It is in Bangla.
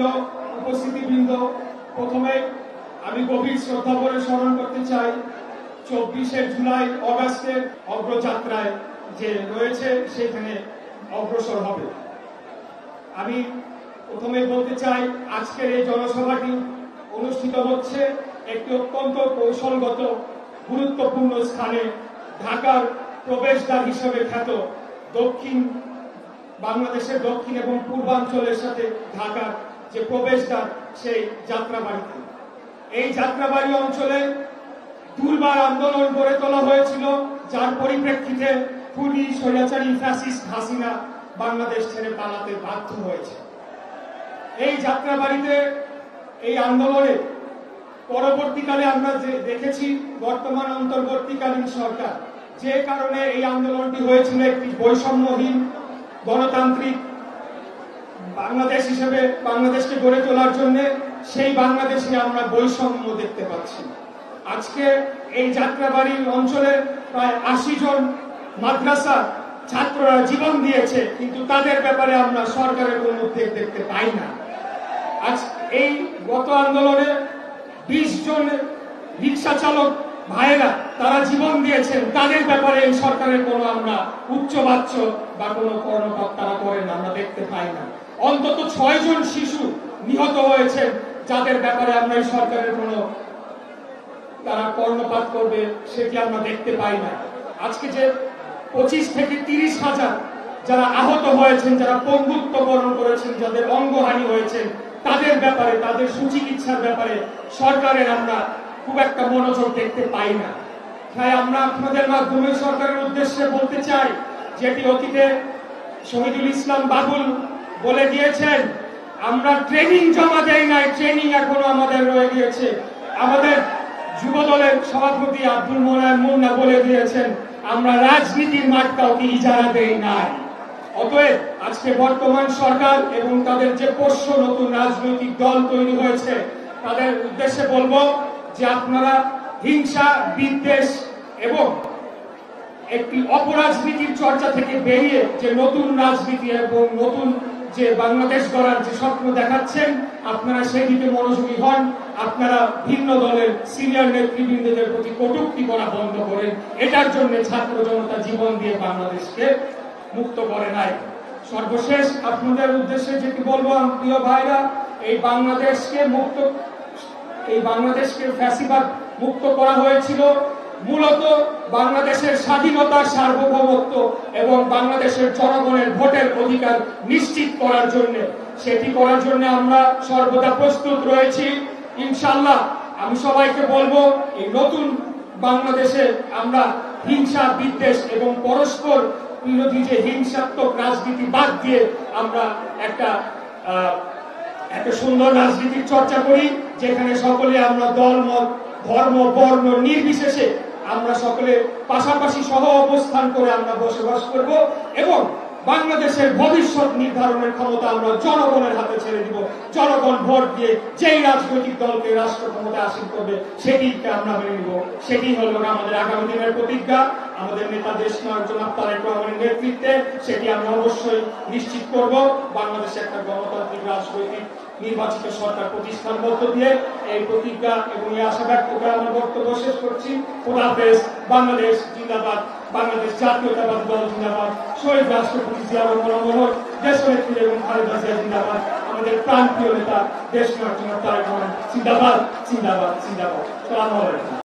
প্রিয় উপস্থিতিবৃন্দ, প্রথমে আমি গভীর শ্রদ্ধা করে স্মরণ করতে চাই 24শে জুলাই অগাস্টের অগ্রযাত্রায় যে রয়েছে সেখানে অগ্রসর হবে। আমি প্রথমে বলতে চাই আজকের এই জনসভাটি অনুষ্ঠিত হচ্ছে একটি অত্যন্ত কৌশলগত গুরুত্বপূর্ণ স্থানে, ঢাকার প্রবেশদ্বার হিসেবে খ্যাত বাংলাদেশের দক্ষিণ এবং পূর্বাঞ্চলের সাথে ঢাকার যে প্রবেশদ্বার সেই যাত্রাবাড়িতে। এই যাত্রাবাড়ি অঞ্চলে দুর্বার আন্দোলন গড়ে তোলা হয়েছিল, যার পরিপ্রেক্ষিতে খুনি স্বৈরাচারী ফ্যাসিস্ট হাসিনা বাংলাদেশ ছেড়ে পালাতে বাধ্য হয়েছে। এই যাত্রাবাড়িতে এই আন্দোলনে পরবর্তীকালে আমরা যে দেখেছি বর্তমান অন্তর্বর্তীকালীন সরকার যে কারণে এই আন্দোলনটি হয়েছিল একটি বৈষম্যহীন গণতান্ত্রিক বাংলাদেশ হিসেবে বাংলাদেশকে গড়ে তোলার জন্য, সেই বাংলাদেশে আমরা বৈষম্য দেখতে পাচ্ছি। আজকে এই যাত্রাবাড়ির অঞ্চলে প্রায় 80 জন মাদ্রাসা ছাত্ররা জীবন দিয়েছে, কিন্তু তাদের ব্যাপারে আমরা সরকারের কোনো উদ্যোগ দেখতে পাই না। আজ এই গত আন্দোলনে 20 জন রিক্সা চালক ভাইয়েরা তারা জীবন দিয়েছেন, তাদের ব্যাপারে এই সরকারের কোনো আমরা উচ্চবাচ্য বা কোনো কর্ণপাত তারা করেন আমরা দেখতে পাই না। অন্তত 6 জন শিশু নিহত হয়েছেন, যাদের ব্যাপারে আমরা এই সরকারের কোনো তারা কর্ণপাত করবে সেটি আমরা দেখতে পাই না। আজকে যে 25 থেকে 30 হাজার যারা আহত হয়েছেন, যারা পঙ্গুত্ব বরণ করেছেন, যাদের অঙ্গহানি হয়েছেন, তাদের ব্যাপারে তাদের সুচিকিৎসার ব্যাপারে সরকারের আমরা খুব একটা মনোযোগ দেখতে পাই না। তাই আমরা আপনাদের মাধ্যমে সরকারের উদ্দেশ্যে বলতে চাই, যেটি অতীতে শহীদুল ইসলাম বাবুল বলে দিয়েছেন, আমরা ট্রেনিং জমা দেই নাই, ট্রেনিং এখনো আমাদের রয়ে গিয়েছে। আমাদের যুব দলের সভাপতি আব্দুল মোনায়েম মুন্না বলে দিয়েছেন, আমরা রাজনীতির মাঠ কাউকে ইজারা দেই নাই। অতএব আজকে বর্তমান সরকার এবং তাদের যে পোষ্য নতুন রাজনৈতিক দল তৈরি হয়েছে, তাদের উদ্দেশ্যে বলবো যে আপনারা হিংসা, বিদ্বেষ এবং একটি অপরাজনীতির চর্চা থেকে বেরিয়ে যে নতুন রাজনীতি এবং নতুন যে বাংলাদেশ গড়ার যে স্বপ্ন দেখাচ্ছেন, আপনারা সেই দিকে মনোযোগী হন। আপনারা ভিন্ন দলের সিনিয়র নেতৃবৃন্দদের প্রতি কটূক্তি করা বন্ধ করেন। এটার জন্য ছাত্র জনতা জীবন দিয়ে বাংলাদেশকে মুক্ত করে নাই। সর্বশেষ আপনাদের উদ্দেশ্যে যেটি বলবো, প্রিয় ভাইরা, এই বাংলাদেশকে ফ্যাসিবাদ মুক্ত করা হয়েছিল মূলত বাংলাদেশের স্বাধীনতা, সার্বভৌমত্ব এবং বাংলাদেশের জনগণের ভোটের অধিকার নিশ্চিত করার জন্য। সেটি করার জন্য আমরা সর্বদা প্রস্তুত রয়েছি ইনশাআল্লাহ। আমি সবাইকে বলবো, এই নতুন বাংলাদেশে আমরা হিংসা, বিদ্বেষ এবং পরস্পর বিরোধী যে হিংসাত্মক রাজনীতি বাদ দিয়ে আমরা একটা সুন্দর রাজনীতির চর্চা করি, যেখানে সকলে আমরা দল, মত, ধর্ম, বর্ণ নির্বিশেষে আমরা সকলে পাশাপাশি সহ অবস্থান করে আমরা বসবাস করব এবং বাংলাদেশের ভবিষ্যৎ নির্ধারণের ক্ষমতা আমরা জনগণের হাতে ছেড়ে দিব। জনগণ ভোট দিয়ে যেই রাজনৈতিক দলকে রাষ্ট্র ক্ষমতা আসীন করবে সেটিকে আমরা মেনে নিব। সেটি হলো আমাদের আগামী দিনের প্রতিজ্ঞা। আমাদের নেতা দেশ নায়ক জনাব তারেক রহমানের নেতৃত্বে সেটি আমরা অবশ্যই নিশ্চিত করব। বাংলাদেশে একটা গণতান্ত্রিক রাজনৈতিক নির্বাচিত সরকার প্রতিষ্ঠার মধ্য দিয়ে এই প্রতিজ্ঞা এবং এই আশা ব্যক্ত করে আমার বক্তব্য শেষ করছি। খোদা হাফেজ। বাংলাদেশ জিন্দাবাদ। বাংলাদেশ জাতীয়তাবাদী দল জিন্দাবাদ। শহীদ রাষ্ট্রপতি জিয়া রহমান, দেশনেত্রী এবং খালেদা জিয়া জিন্দাবাদ। আমাদের প্রাণপ্রিয় নেতা দেশ নায়ক জনাব তারেক রহমান জিন্দাবাদ, জিন্দাবাদ, জিন্দাবাদ। আসসালামু আলাইকুম।